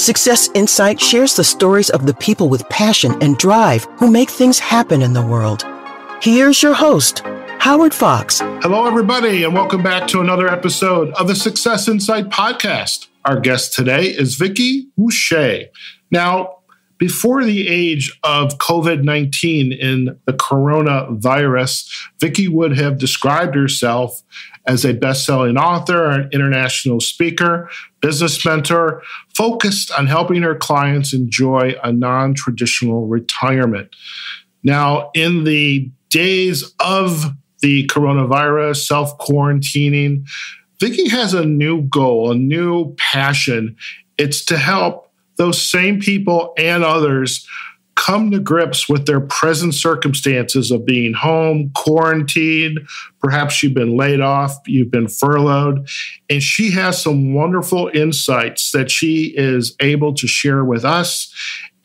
Success Insight shares the stories of the people with passion and drive who make things happen in the world. Here's your host, Howard Fox. Hello, everybody, and welcome back to another episode of the Success Insight podcast. Our guest today is Vicki Wusche. Now, before the age of COVID-19 in the coronavirus, Vicki would have described herself as a best-selling author, an international speaker, business mentor, focused on helping her clients enjoy a non-traditional retirement. Now, in the days of the coronavirus, self-quarantining, Vicki has a new goal, a new passion. It's to help those same people and others come to grips with their present circumstances of being home, quarantined, perhaps you've been laid off, you've been furloughed, and she has some wonderful insights that she is able to share with us.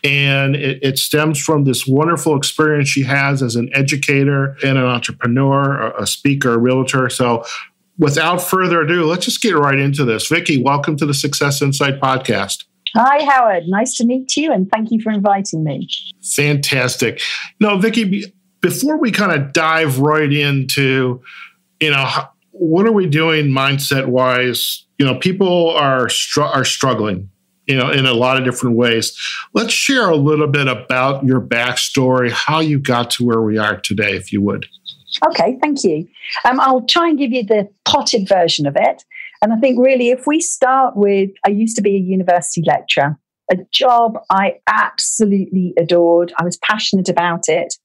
And it stems from this wonderful experience she has as an educator and an entrepreneur, a speaker, a realtor. So without further ado, let's just get right into this. Vicki, welcome to the Success Insight podcast. Hi, Howard. Nice to meet you, and thank you for inviting me. Fantastic. No, Vicki, before we kind of dive right into, what are we doing mindset-wise? People are struggling, in a lot of different ways. Let's share a little bit about your backstory, how you got to where we are today, if you would. Okay, thank you. I'll try and give you the potted version of it. And I think really if we start with, I used to be a university lecturer, a job I absolutely adored. I was passionate about it.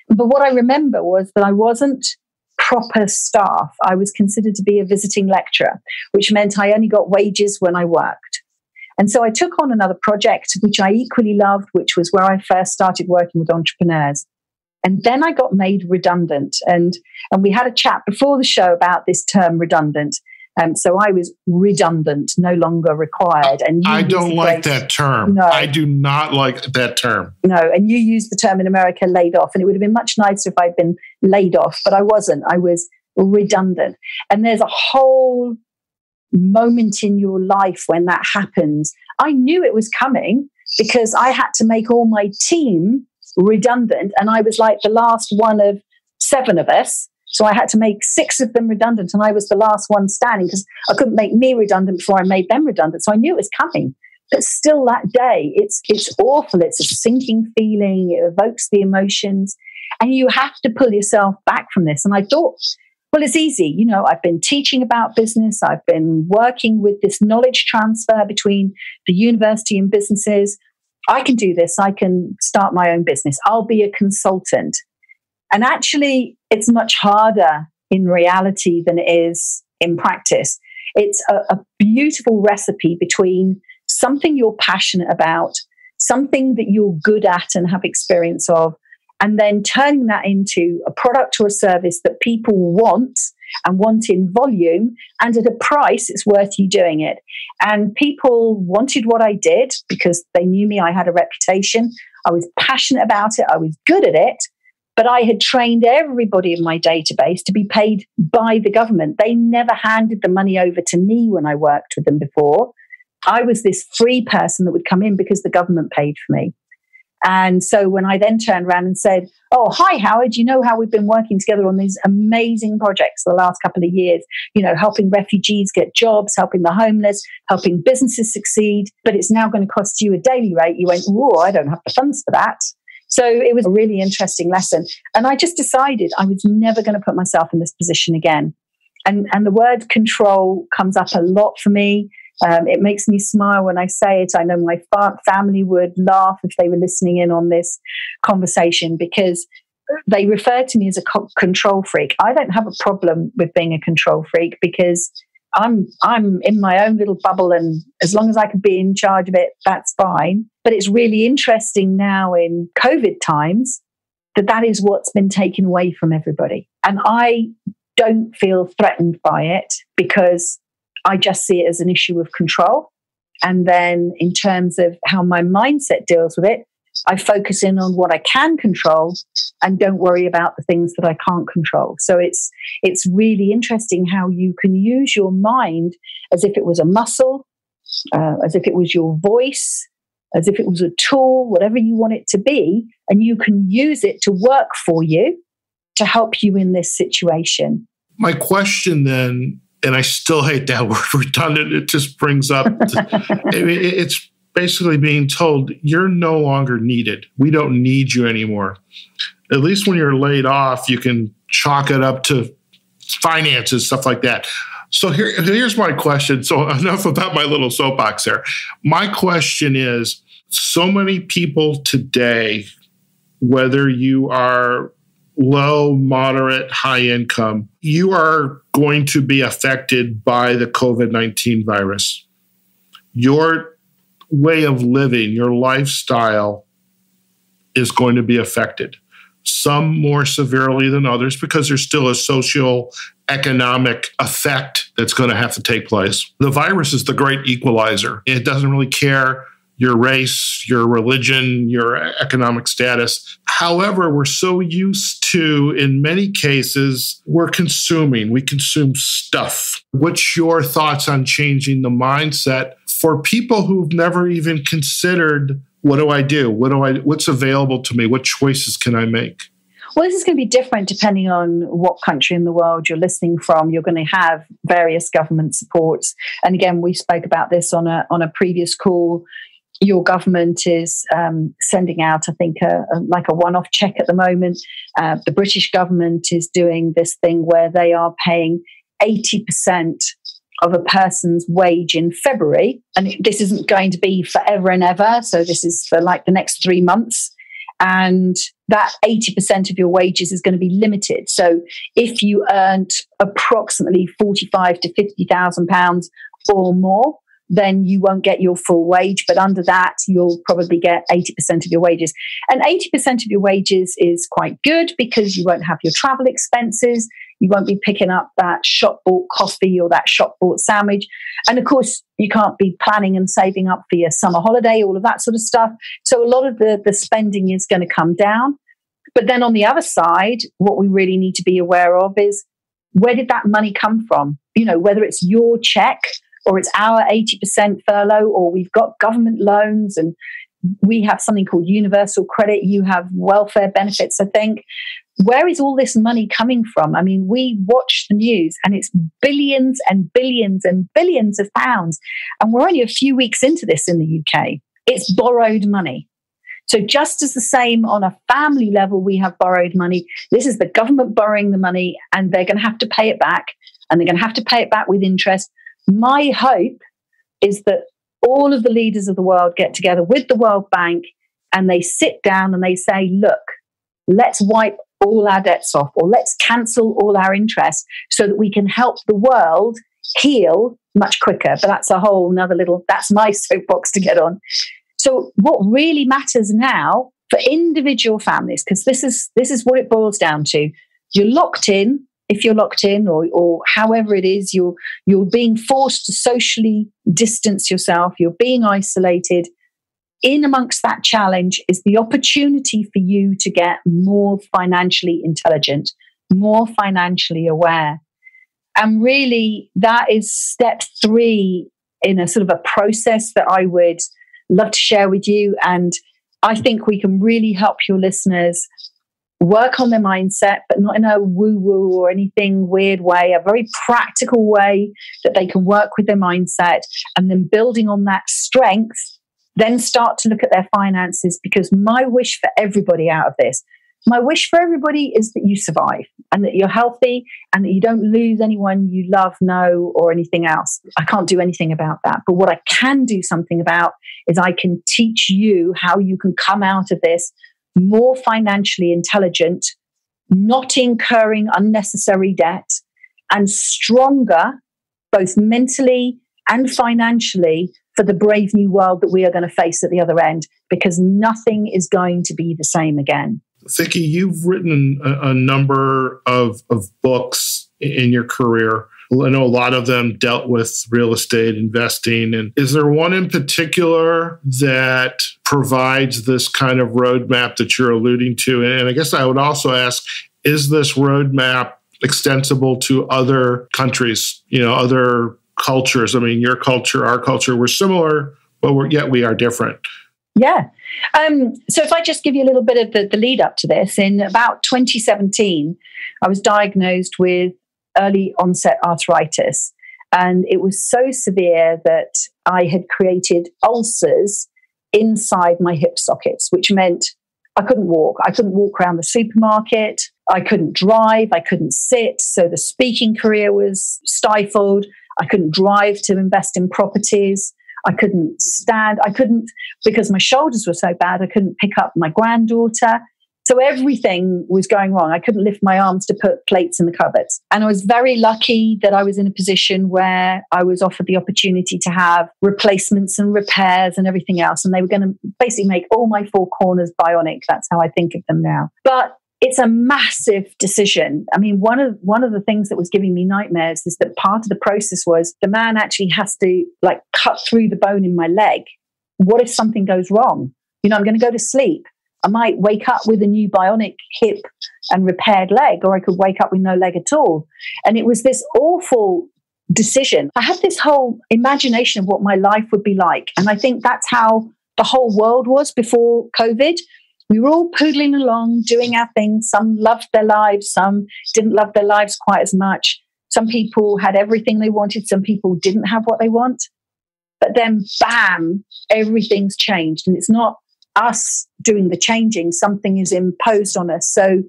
But what I remember was that I wasn't proper staff. I was considered to be a visiting lecturer, which meant I only got wages when I worked. And so I took on another project, which I equally loved, which was where I first started working with entrepreneurs. And then I got made redundant. And we had a chat before the show about this term redundant. So I was redundant, no longer required. And I don't like that term. No. I do not like that term. No, and you used the term in America, laid off. And it would have been much nicer if I'd been laid off, but I wasn't. I was redundant. And there's a whole moment in your life when that happens. I knew it was coming because I had to make all my team redundant. And I was like the last one of 7 of us. So I had to make 6 of them redundant, and I was the last one standing because I couldn't make me redundant before I made them redundant. So I knew it was coming. But still that day, it's awful. It's a sinking feeling. It evokes the emotions. And you have to pull yourself back from this. And I thought, well, it's easy. I've been teaching about business. I've been working with this knowledge transfer between the university and businesses. I can do this. I can start my own business. I'll be a consultant. And actually, it's much harder in reality than it is in practice. It's a beautiful recipe between something you're passionate about, something that you're good at and have experience of, and then turning that into a product or a service that people want and want in volume and at a price it's worth you doing it. And people wanted what I did because they knew me. I had a reputation. I was passionate about it. I was good at it. But I had trained everybody in my database to be paid by the government. They never handed the money over to me when I worked with them before. I was this free person that would come in because the government paid for me. And so when I then turned around and said, oh, hi, Howard, you know how we've been working together on these amazing projects the last couple of years, helping refugees get jobs, helping the homeless, helping businesses succeed, but it's now going to cost you a daily rate. You went, oh, I don't have the funds for that. So it was a really interesting lesson. And I just decided I was never going to put myself in this position again. And the word control comes up a lot for me. It makes me smile when I say it. I know my family would laugh if they were listening in on this conversation because they refer to me as a control freak. I don't have a problem with being a control freak because I'm in my own little bubble, and as long as I can be in charge of it, that's fine. But it's really interesting now in COVID times that is what's been taken away from everybody. And I don't feel threatened by it because I just see it as an issue of control. And then in terms of how my mindset deals with it, I focus in on what I can control and don't worry about the things that I can't control. So it's really interesting how you can use your mind as if it was a muscle as if it was your voice, as if it was a tool, whatever you want it to be, and you can use it to work for you to help you in this situation. My question then, and I still hate that word redundant, it just brings up, it's basically being told you're no longer needed. We don't need you anymore. At least when you're laid off, you can chalk it up to finances, stuff like that. So here's my question. So enough about my little soapbox there. My question is, so many people today, whether you are low, moderate, high income, you are going to be affected by the COVID-19 virus. Your way of living, your lifestyle is going to be affected. Some more severely than others because there's still a social economic effect that's going to have to take place. The virus is the great equalizer. It doesn't really care your race, your religion, your economic status. However, we're so used to, in many cases, we consume stuff. What's your thoughts on changing the mindset for people who've never even considered, what do I do? What's available to me? What choices can I make? Well, this is going to be different depending on what country in the world you're listening from. You're going to have various government supports. And again, we spoke about this on a previous call. Your government is sending out, I think, like a one-off check at the moment. The British government is doing this thing where they are paying 80% of a person's wage in February. And this isn't going to be forever and ever. So this is for like the next 3 months. And that 80% of your wages is going to be limited. So if you earned approximately 45 to 50,000 pounds or more, then you won't get your full wage. But under that, you'll probably get 80% of your wages. And 80% of your wages is quite good because you won't have your travel expenses. You won't be picking up that shop-bought coffee or that shop-bought sandwich. And of course, you can't be planning and saving up for your summer holiday, all of that sort of stuff. So a lot of the spending is going to come down. But then on the other side, what we really need to be aware of is, where did that money come from? You know, whether it's your check or it's our 80% furlough, or we've got government loans and we have something called universal credit. You have welfare benefits, I think. Where is all this money coming from? I mean, we watch the news and it's billions and billions and billions of pounds. And we're only a few weeks into this in the UK. It's borrowed money. So just as the same on a family level, we have borrowed money. This is the government borrowing the money, and they're going to have to pay it back, and they're going to have to pay it back with interest. My hope is that all of the leaders of the world get together with the World Bank and they sit down and they say, look, let's wipe all our debts off, or let's cancel all our interest so that we can help the world heal much quicker. But that's a whole nother that's my soapbox to get on. So what really matters now for individual families, because this is what it boils down to. You're locked in. If you're locked in, or however it is, you're being forced to socially distance yourself, you're being isolated. In amongst that challenge is the opportunity for you to get more financially intelligent, more financially aware. And really, that is step 3 in a sort of a process that I would love to share with you. And I think we can really help your listeners work on their mindset, but not in a woo-woo or anything weird way, a very practical way that they can work with their mindset, and then building on that strength, then start to look at their finances. Because my wish for everybody out of this, my wish for everybody is that you survive and that you're healthy and that you don't lose anyone you love, know, or anything else. I can't do anything about that. But what I can do something about is I can teach you how you can come out of this more financially intelligent, not incurring unnecessary debt, and stronger, both mentally and financially, for the brave new world that we are going to face at the other end, because nothing is going to be the same again. Vicki, you've written a number of books in your career. I know a lot of them dealt with real estate investing. And is there one in particular that provides this kind of roadmap that you're alluding to? And I guess I would also ask, is this roadmap extensible to other countries, other cultures. I mean, your culture, our culture, we're similar, but yet we are different. Yeah. So if I just give you a little bit of the lead up to this, in about 2017, I was diagnosed with early onset arthritis. And it was so severe that I had created ulcers inside my hip sockets, which meant I couldn't walk. I couldn't walk around the supermarket. I couldn't drive. I couldn't sit. So the speaking career was stifled. I couldn't drive to invest in properties. I couldn't stand. I couldn't, because my shoulders were so bad, I couldn't pick up my granddaughter. So everything was going wrong. I couldn't lift my arms to put plates in the cupboards. And I was very lucky that I was in a position where I was offered the opportunity to have replacements and repairs and everything else. And they were going to basically make all my four corners bionic. That's how I think of them now. But it's a massive decision. I mean, one of the things that was giving me nightmares is that part of the process was the man actually has to like cut through the bone in my leg. What if something goes wrong? You know, I'm going to go to sleep. I might wake up with a new bionic hip and repaired leg, or I could wake up with no leg at all. And it was this awful decision. I had this whole imagination of what my life would be like. And I think that's how the whole world was before COVID. We were all poodling along, doing our thing. Some loved their lives. Some didn't love their lives quite as much. Some people had everything they wanted. Some people didn't have what they want. But then, bam, everything's changed. And it's not us doing the changing. Something is imposed on us. So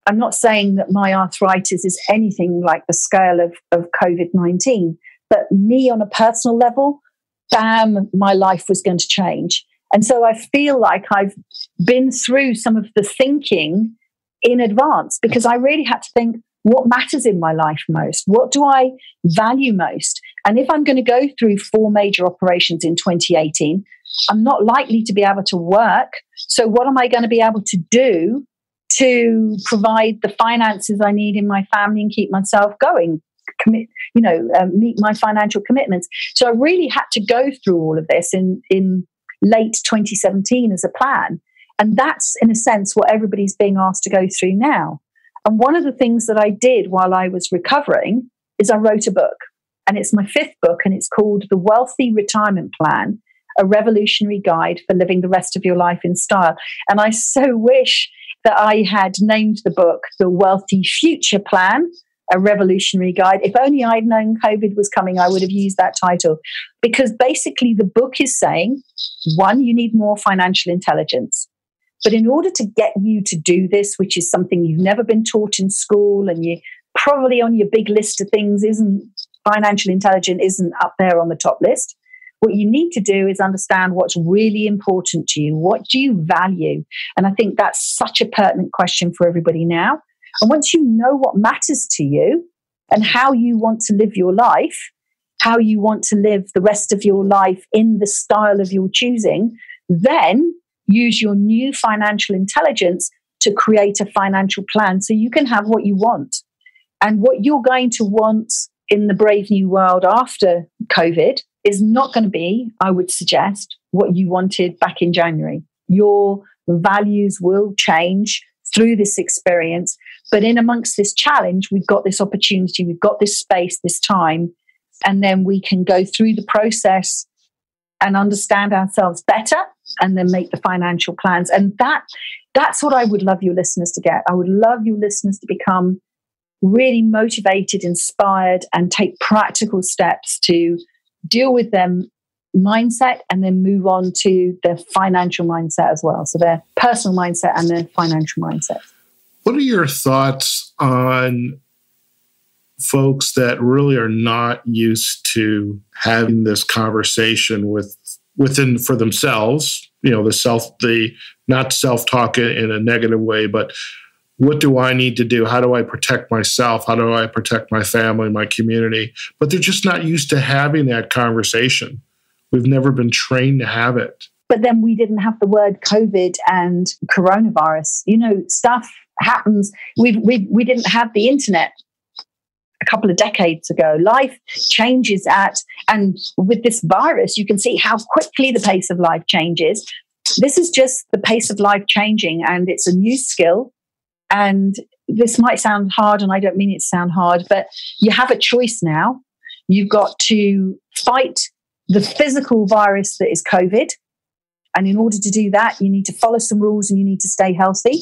I'm not saying that my arthritis is anything like the scale of COVID-19. But me on a personal level, bam, my life was going to change. And so I feel like I've been through some of the thinking in advance, because I really had to think, what matters in my life most? What do I value most? And if I'm going to go through 4 major operations in 2018, I'm not likely to be able to work. So what am I going to be able to do to provide the finances I need in my family and keep myself going? Meet my financial commitments. So I really had to go through all of this in late 2017 as a plan. And that's, in a sense, what everybody's being asked to go through now. And one of the things that I did while I was recovering is I wrote a book. And it's my 5th book, and it's called The Wealthy Retirement Plan, A Revolutionary Guide for Living the Rest of Your Life in Style. And I so wish that I had named the book The Wealthy Future Plan, A Revolutionary Guide. If only I'd known COVID was coming, I would have used that title. Because basically the book is saying, 1, you need more financial intelligence. But in order to get you to do this, which is something you've never been taught in school, and you probably on your big list of things financial intelligence isn't up there on the top list. What you need to do is understand what's really important to you. What do you value? And I think that's such a pertinent question for everybody now. And once you know what matters to you and how you want to live your life, how you want to live the rest of your life in the style of your choosing, then use your new financial intelligence to create a financial plan so you can have what you want. And what you're going to want in the brave new world after COVID is not going to be, I would suggest, what you wanted back in January. Your values will change through this experience. But in amongst this challenge, we've got this opportunity, we've got this space, this time, and then we can go through the process and understand ourselves better and then make the financial plans. And that's what I would love your listeners to get. I would love your listeners to become really motivated, inspired, and take practical steps to deal with their mindset and then move on to their financial mindset as well. So their personal mindset and their financial mindset. What are your thoughts on folks that really are not used to having this conversation within for themselves? You know, the not self-talk in a negative way, but what do I need to do? How do I protect myself? How do I protect my family, my community? But they're just not used to having that conversation. We've never been trained to have it. But then we didn't have the word COVID and coronavirus. You know, stuff happens. We didn't have the internet a couple of decades ago. Life changes and with this virus, you can see how quickly the pace of life changes. This is just the pace of life changing, and it's a new skill. And this might sound hard, and I don't mean it to sound hard, but you have a choice now. You've got to fight the physical virus that is COVID. And in order to do that, you need to follow some rules and you need to stay healthy.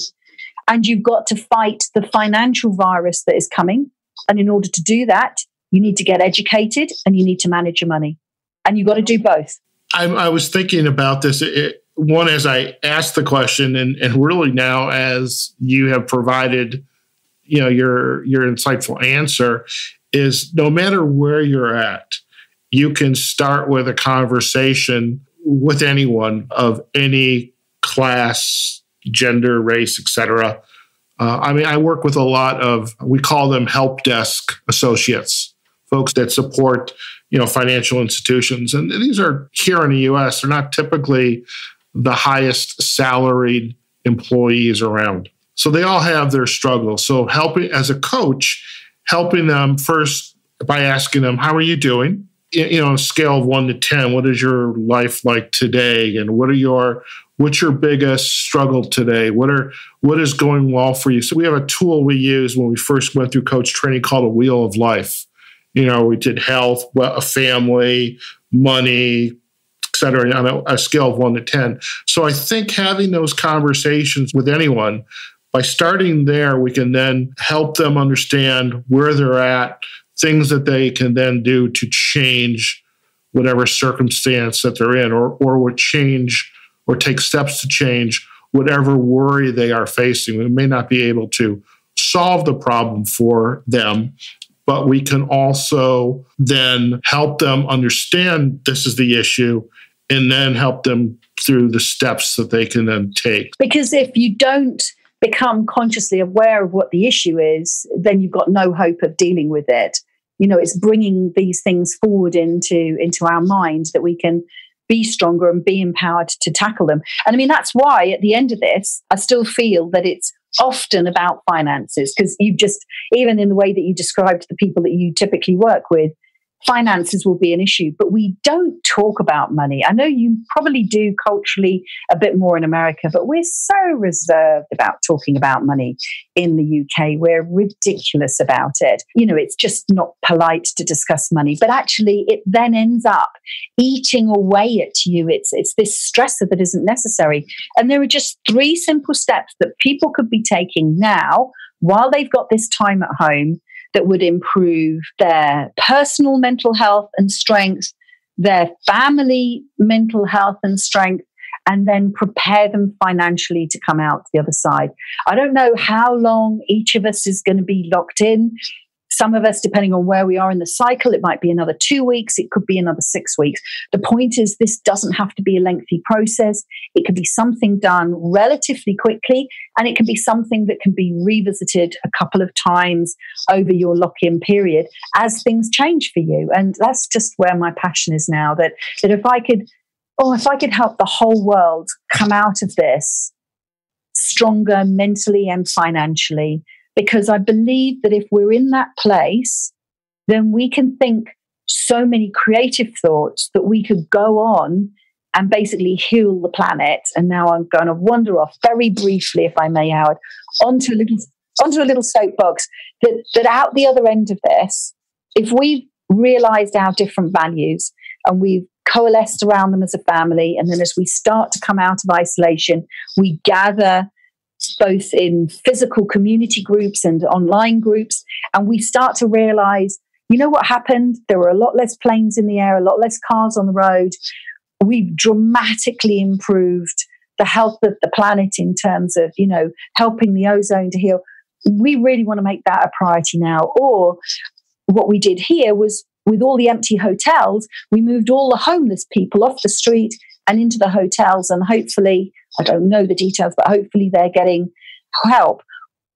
And you've got to fight the financial virus that is coming. And in order to do that, you need to get educated and you need to manage your money. And you've got to do both. I was thinking about this. One, as I asked the question, and really now as you have provided, your insightful answer, is no matter where you're at, you can start with a conversation with anyone of any class, gender, race, etc. I work with a lot of, we call them help desk associates, folks that support, financial institutions. And these are here in the U.S., they're not typically the highest salaried employees around. So they all have their struggles. So helping as a coach, helping them first by asking them, how are you doing? On a scale of 1 to 10, what is your life like today? And what's your biggest struggle today? What is going well for you? So we have a tool we used when we first went through coach training called a Wheel of Life. We did health, a family, money, et cetera, on a scale of 1 to 10. So I think having those conversations with anyone, by starting there, we can then help them understand where they're at, things that they can then do to change whatever circumstance that they're in, or would change or take steps to change whatever worry they are facing. We may not be able to solve the problem for them, but we can also then help them understand this is the issue and then help them through the steps that they can then take. Because if you don't become consciously aware of what the issue is, then you've got no hope of dealing with it. It's bringing these things forward into our mind that we can be stronger and be empowered to tackle them. And that's why at the end of this, I still feel that it's often about finances, because even in the way that you described the people that you typically work with, finances will be an issue, but we don't talk about money. I know you probably do culturally a bit more in America, but we're so reserved about talking about money in the UK. We're ridiculous about it. It's just not polite to discuss money, but actually it then ends up eating away at you. It's this stressor that isn't necessary. And there are just 3 simple steps that people could be taking now while they've got this time at home that would improve their personal mental health and strength, their family mental health and strength, and then prepare them financially to come out the other side. I don't know how long each of us is going to be locked in. Some of us, depending on where we are in the cycle, it might be another 2 weeks. It could be another 6 weeks. The point is, this doesn't have to be a lengthy process. It could be something done relatively quickly, and it can be something that can be revisited a couple of times over your lock-in period as things change for you. And that's just where my passion is now, that if I could help the whole world come out of this stronger mentally and financially, because I believe that if we're in that place, then we can think so many creative thoughts that we could go on and basically heal the planet. And now I'm going to wander off very briefly, if I may, Howard, onto a little soapbox that out the other end of this, if we've realized our different values and we've coalesced around them as a family, and then as we start to come out of isolation, we gather both in physical community groups and online groups, and we start to realize, what happened? There were a lot less planes in the air, a lot less cars on the road. We've dramatically improved the health of the planet in terms of, helping the ozone to heal. We really want to make that a priority now. Or what we did here was, with all the empty hotels, we moved all the homeless people off the street and into the hotels, and hopefully, I don't know the details, but hopefully they're getting help.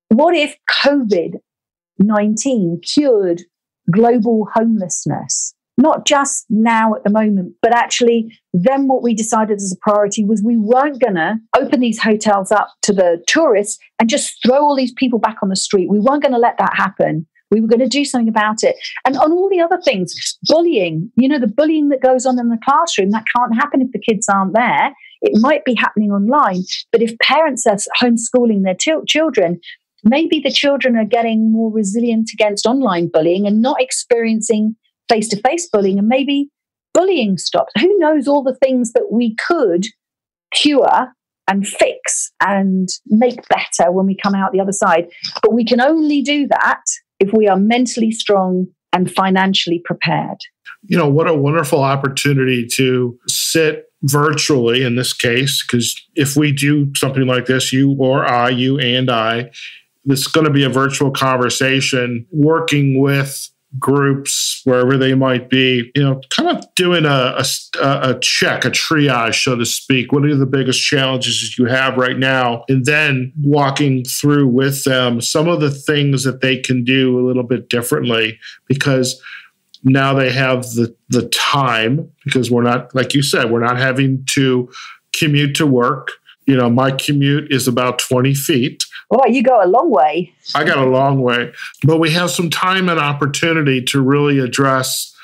What if COVID-19 cured global homelessness? Not just now at the moment, but actually then what we decided as a priority was we weren't going to open these hotels up to the tourists and just throw all these people back on the street. We weren't going to let that happen. We were going to do something about it. And on all the other things, bullying, the bullying that goes on in the classroom, that can't happen if the kids aren't there. It might be happening online. But if parents are homeschooling their children, maybe the children are getting more resilient against online bullying and not experiencing face-to-face bullying, and maybe bullying stops. Who knows all the things that we could cure and fix and make better when we come out the other side. But we can only do that if we are mentally strong and financially prepared. You know, what a wonderful opportunity to sit virtually in this case, because if we do something like this, you and I, this is going to be a virtual conversation, working with groups wherever they might be, you know, kind of doing a check, a triage, so to speak. What are the biggest challenges you have right now? And then walking through with them some of the things that they can do a little bit differently, because now they have the time, because we're not, like you said, we're not having to commute to work. You know, my commute is about 20 feet. Boy, you go a long way. I got a long way. But we have some time and opportunity to really address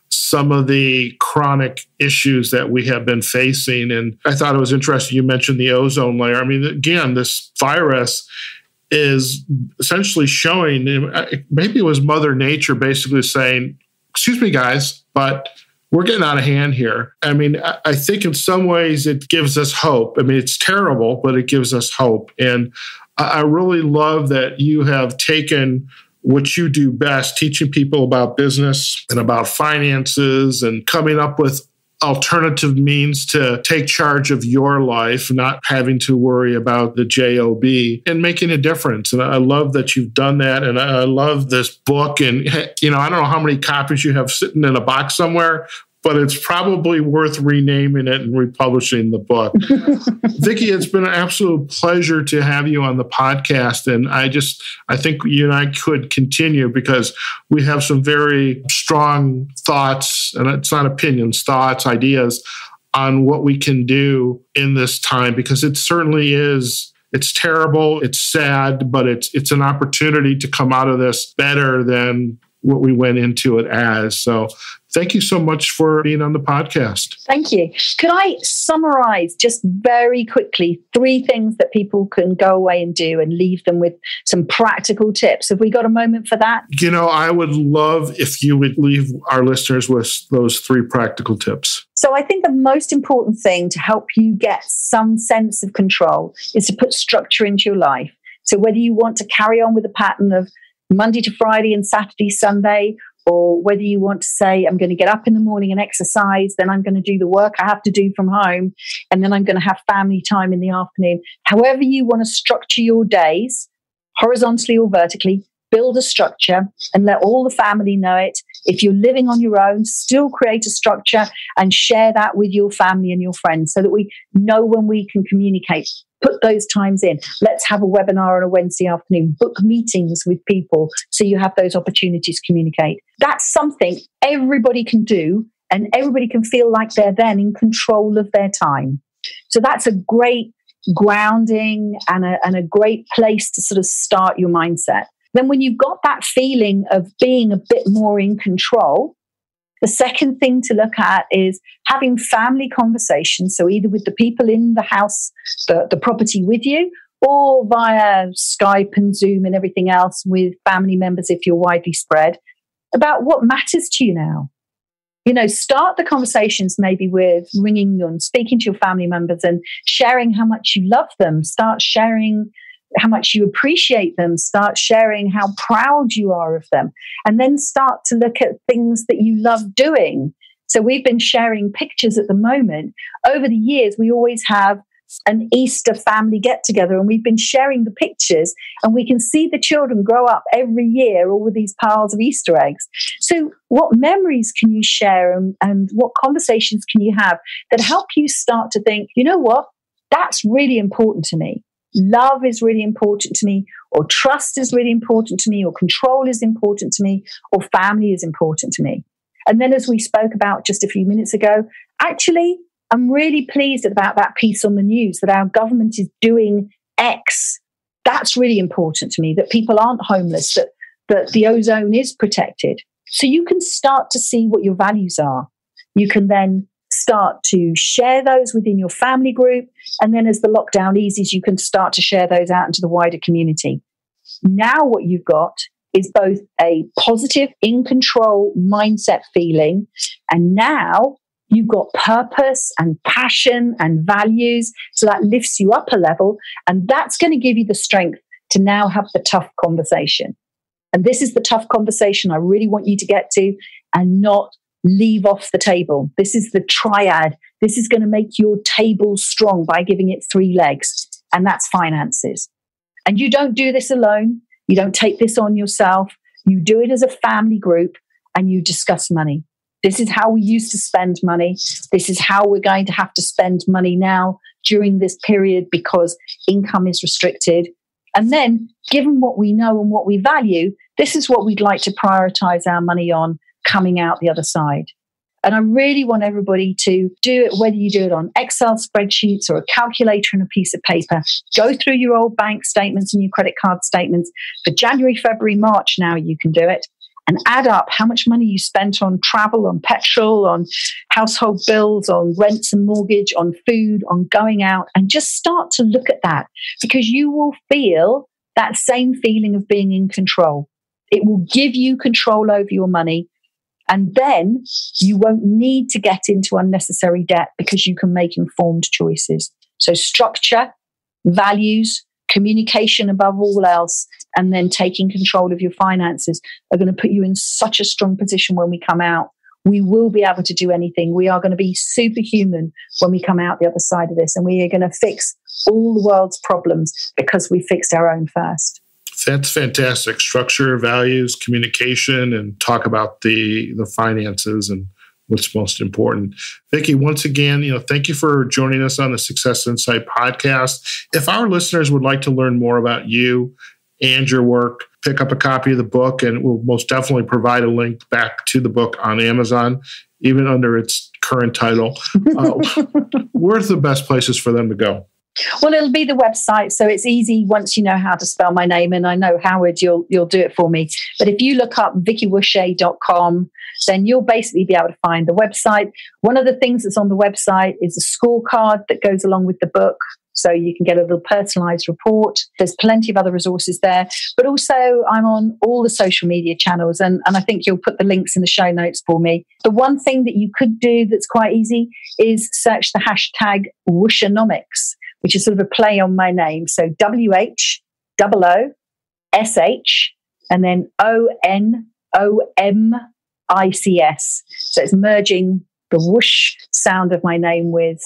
some of the chronic issues that we have been facing. And I thought it was interesting you mentioned the ozone layer. I mean, again, this virus is essentially showing, maybe it was Mother Nature basically saying, excuse me, guys, but we're getting out of hand here. I mean, I think in some ways it gives us hope. I mean, it's terrible, but it gives us hope. And I really love that you have taken what you do best, teaching people about business and about finances and coming up with alternative means to take charge of your life, not having to worry about the job, and making a difference. And I love that you've done that. And I love this book. And, you know, I don't know how many copies you have sitting in a box somewhere, but it's probably worth renaming it and republishing the book. Vicki, it's been an absolute pleasure to have you on the podcast. And I think you and I could continue, because we have some very strong thoughts, and it's not opinions, thoughts, ideas on what we can do in this time, because it certainly is. It's terrible, it's sad, but it's an opportunity to come out of this better than what we went into it as. So thank you so much for being on the podcast. Thank you. Could I summarize just very quickly 3 things that people can go away and do and leave them with some practical tips? Have we got a moment for that? You know, I would love if you would leave our listeners with those 3 practical tips. So I think the most important thing to help you get some sense of control is to put structure into your life. So whether you want to carry on with a pattern of Monday to Friday and Saturday, Sunday, or whether you want to say, I'm going to get up in the morning and exercise, then I'm going to do the work I have to do from home, and then I'm going to have family time in the afternoon. However you want to structure your days, horizontally or vertically, build a structure and let all the family know it. If you're living on your own, still create a structure and share that with your family and your friends so that we know when we can communicate. Put those times in. Let's have a webinar on a Wednesday afternoon. Book meetings with people so you have those opportunities to communicate. That's something everybody can do, and everybody can feel like they're then in control of their time. So that's a great grounding and a great place to sort of start your mindset. Then when you've got that feeling of being a bit more in control, the second thing to look at is having family conversations. So either with the people in the house, the property with you, or via Skype and Zoom and everything else with family members if you're widely spread, about what matters to you now. You know, start the conversations maybe with ringing and speaking to your family members and sharing how much you love them. Start sharing how much you appreciate them. Start sharing how proud you are of them. And then start to look at things that you love doing. So we've been sharing pictures at the moment. Over the years, we always have an Easter family get-together, and we've been sharing the pictures, and we can see the children grow up every year, all with these piles of Easter eggs. So what memories can you share, and what conversations can you have that help you start to think, you know what, that's really important to me. Love is really important to me, or trust is really important to me, or control is important to me, or family is important to me. And then, as we spoke about just a few minutes ago, actually, I'm really pleased about that piece on the news that our government is doing X. That's really important to me, that people aren't homeless, that the ozone is protected. So you can start to see what your values are. You can then start to share those within your family group. And then as the lockdown eases, you can start to share those out into the wider community. Now what you've got is both a positive, in control mindset feeling. And now you've got purpose and passion and values. So that lifts you up a level. And that's going to give you the strength to now have the tough conversation. And this is the tough conversation I really want you to get to and not leave off the table. This is the triad. This is going to make your table strong by giving it 3 legs. And that's finances. And you don't do this alone. You don't take this on yourself. You do it as a family group and you discuss money. This is how we used to spend money. This is how we're going to have to spend money now during this period because income is restricted. And then, given what we know and what we value, this is what we'd like to prioritize our money on coming out the other side. And I really want everybody to do it, whether you do it on Excel spreadsheets or a calculator and a piece of paper. Go through your old bank statements and your credit card statements. For January, February, March now you can do it. And add up how much money you spent on travel, on petrol, on household bills, on rents and mortgage, on food, on going out, and just start to look at that because you will feel that same feeling of being in control. It will give you control over your money. And then you won't need to get into unnecessary debt because you can make informed choices. So structure, values, communication above all else, and then taking control of your finances are going to put you in such a strong position when we come out. We will be able to do anything. We are going to be superhuman when we come out the other side of this, and we are going to fix all the world's problems because we fixed our own first. That's fantastic. Structure, values, communication, and talk about the finances and what's most important. Vicki, once again, thank you for joining us on the Success Insight podcast. If our listeners would like to learn more about you and your work, pick up a copy of the book, and we'll most definitely provide a link back to the book on Amazon, even under its current title. Where's the best places for them to go? Well, it'll be the website, so it's easy once you know how to spell my name, and I know, Howard, you'll do it for me. But if you look up vickiwusche.com, then you'll basically be able to find the website. One of the things that's on the website is a scorecard that goes along with the book, so you can get a little personalized report. There's plenty of other resources there, but also I'm on all the social media channels, and I think you'll put the links in the show notes for me. The one thing that you could do that's quite easy is search the hashtag Wushenomics, which is sort of a play on my name. So WHOOSH and then ONOMICS. So it's merging the whoosh sound of my name with,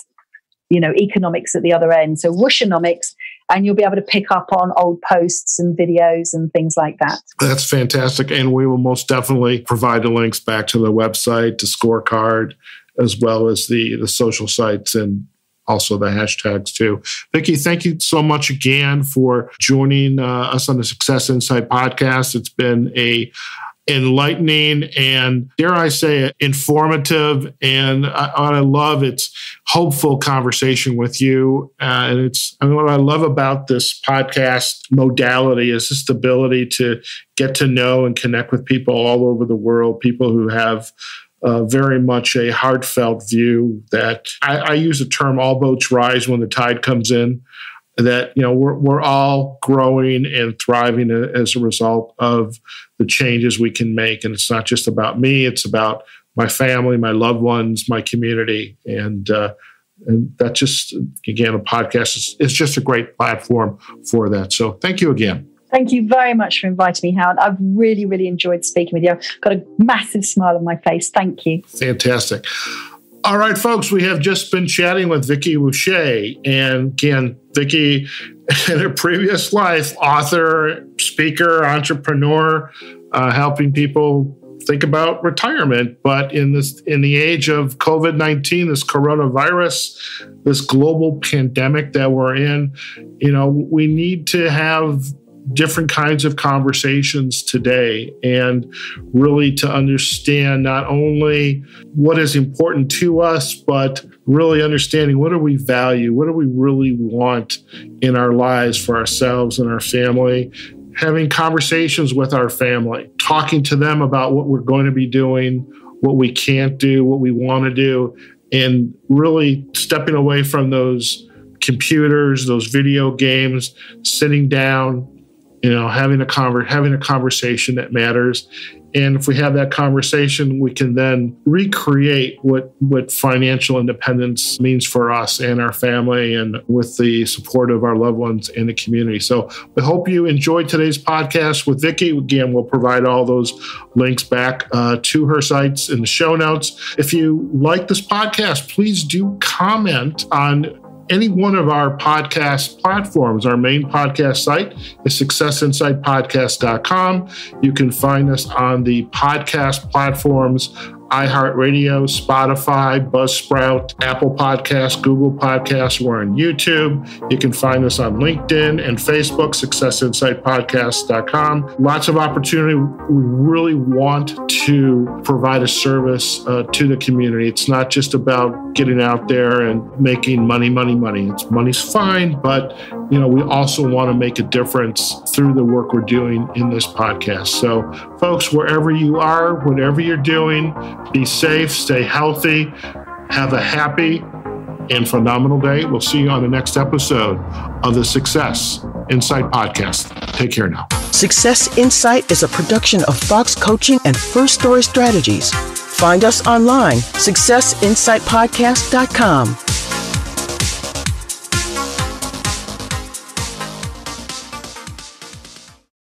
economics at the other end. So Wushenomics, and you'll be able to pick up on old posts and videos and things like that. That's fantastic. And we will most definitely provide the links back to the website, the scorecard, as well as the social sites and also the hashtags too. Vicki, thank you so much again for joining us on the Success Insight podcast. It's been a enlightening and, dare I say, informative, and what I love, it's hopeful conversation with you. And what I love about this podcast modality is just the ability to get to know and connect with people all over the world, people who have very much a heartfelt view that I use the term all boats rise when the tide comes in, that, we're all growing and thriving as a result of the changes we can make. And it's not just about me, it's about my family, my loved ones, my community. And that just, again, a podcast is just a great platform for that. So thank you again. Thank you very much for inviting me, Howard. I've really, really enjoyed speaking with you. I've got a massive smile on my face. Thank you. Fantastic. All right, folks, we have just been chatting with Vicki Wusche. And again, Vicki, in her previous life, author, speaker, entrepreneur, helping people think about retirement. But in the age of COVID-19, this coronavirus, this global pandemic that we're in, we need to have different kinds of conversations today, and really to understand not only what is important to us, but really understanding what do we value, what do we really want in our lives for ourselves and our family, having conversations with our family, talking to them about what we're going to be doing, what we can't do, what we want to do, and really stepping away from those computers, those video games, sitting down, having a conversation that matters. And if we have that conversation, we can then recreate what financial independence means for us and our family, and with the support of our loved ones in the community. So we hope you enjoyed today's podcast with Vicki. Again, we'll provide all those links back to her sites in the show notes. If you like this podcast, please do comment on any one of our podcast platforms. Our main podcast site is successinsightpodcast.com. You can find us on the podcast platforms iHeartRadio, Spotify, Buzzsprout, Apple Podcasts, Google Podcasts. We're on YouTube. You can find us on LinkedIn and Facebook, successinsightpodcast.com. Lots of opportunity. We really want to provide a service to the community. It's not just about getting out there and making money. Money's fine, but we also want to make a difference through the work we're doing in this podcast. So folks, wherever you are, whatever you're doing, be safe, stay healthy, have a happy and phenomenal day. We'll see you on the next episode of the Success Insight Podcast. Take care now. Success Insight is a production of Fox Coaching and First Story Strategies. Find us online, successinsightpodcast.com.